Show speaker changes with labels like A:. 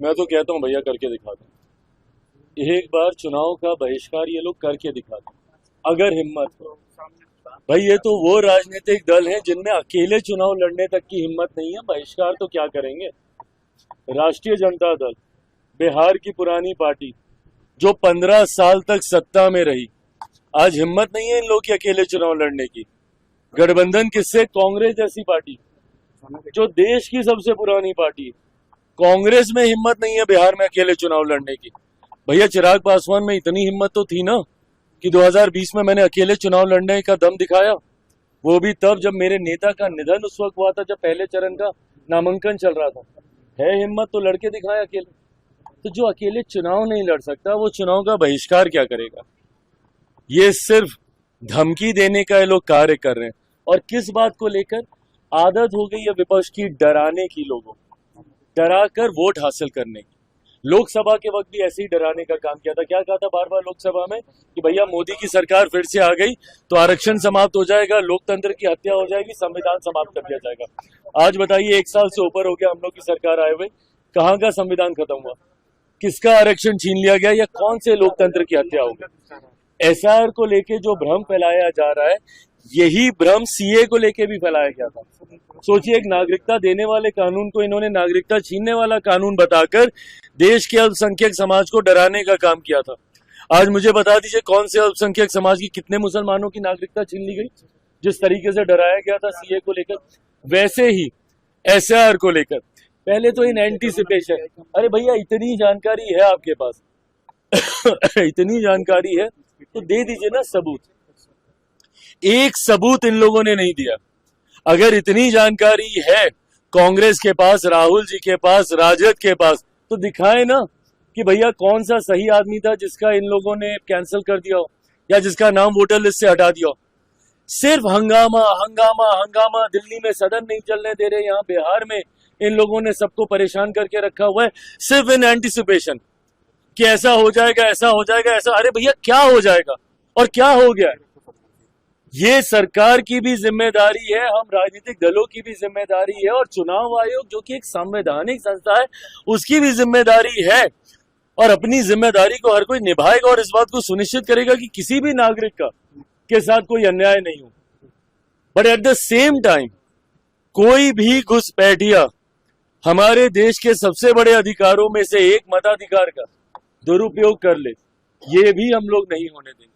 A: मैं तो कहता हूँ भैया करके दिखा दें, एक बार चुनाव का बहिष्कार ये लोग करके दिखा दें अगर हिम्मत हो। भाई ये तो वो राजनीतिक दल हैं जिनमें अकेले चुनाव लड़ने तक की हिम्मत नहीं है, बहिष्कार तो क्या करेंगे। राष्ट्रीय जनता दल, बिहार की पुरानी पार्टी जो 15 साल तक सत्ता में रही, आज हिम्मत नहीं है इन लोग की अकेले चुनाव लड़ने की। गठबंधन किससे? कांग्रेस जैसी पार्टी जो देश की सबसे पुरानी पार्टी है, कांग्रेस में हिम्मत नहीं है बिहार में अकेले चुनाव लड़ने की। भैया चिराग पासवान में इतनी हिम्मत तो थी ना कि 2020 में मैंने अकेले चुनाव लड़ने का दम दिखाया, वो भी तब जब मेरे नेता का निधन उस वक्त हुआ था, जब पहले चरण का नामांकन चल रहा था। है हिम्मत तो लड़के दिखाया अकेले। तो जो अकेले चुनाव नहीं लड़ सकता वो चुनाव का बहिष्कार क्या करेगा। ये सिर्फ धमकी देने का ये लोग कार्य कर रहे हैं। और किस बात को लेकर? आदत हो गई है विपक्ष की डराने की, लोगों डरा कर वोट हासिल करने की। लोकसभा के वक्त भी ऐसे ही डराने का काम किया था। क्या कहा था बार बार लोकसभा में कि भैया मोदी की सरकार फिर से आ गई तो आरक्षण समाप्त हो जाएगा, लोकतंत्र की हत्या हो जाएगी, संविधान समाप्त कर दिया जाएगा। आज बताइए 1 साल से ऊपर हो गया हम लोग की सरकार आए हुए, कहाँ का संविधान खत्म हुआ, किसका आरक्षण छीन लिया गया, या कौन से लोकतंत्र की हत्या हो गई। एसआर को लेके जो भ्रम फैलाया जा रहा है, यही भ्रम सीए को लेके भी फैलाया गया था। सोचिए, एक नागरिकता देने वाले कानून को इन्होंने नागरिकता छीनने वाला कानून बताकर देश के अल्पसंख्यक समाज को डराने का काम किया था। आज मुझे बता दीजिए कौन से अल्पसंख्यक समाज की, कितने मुसलमानों की नागरिकता छीन ली गई जिस तरीके से डराया गया था सीए को लेकर। वैसे ही एसआर को लेकर पहले तो इन एंटीसिपेशन, अरे भैया इतनी जानकारी है आपके पास इतनी जानकारी है तो दे दीजिए ना सबूत। एक सबूत इन लोगों ने नहीं दिया। अगर इतनी जानकारी है कांग्रेस के पास, राहुल जी के पास, राजद के पास, तो दिखाए ना कि भैया कौन सा सही आदमी था जिसका इन लोगों ने कैंसिल कर दिया हो या जिसका नाम वोटर लिस्ट से हटा दिया हो। सिर्फ हंगामा हंगामा हंगामा, दिल्ली में सदन नहीं चलने दे रहे, यहाँ बिहार में इन लोगों ने सबको परेशान करके रखा हुआ है, सिर्फ इन एंटीसिपेशन कि ऐसा हो जाएगा, ऐसा हो जाएगा, ऐसा। अरे भैया क्या हो जाएगा और क्या हो गया? ये सरकार की भी जिम्मेदारी है, हम राजनीतिक दलों की भी जिम्मेदारी है, और चुनाव आयोग जो कि एक संवैधानिक संस्था है उसकी भी जिम्मेदारी है। और अपनी जिम्मेदारी को हर कोई निभाएगा और इस बात को सुनिश्चित करेगा कि किसी भी नागरिक का के साथ कोई अन्याय नहीं हो। But at the same time कोई भी घुसपैठिया हमारे देश के सबसे बड़े अधिकारों में से एक मताधिकार का दुरुपयोग कर ले, ये भी हम लोग नहीं होने देंगे।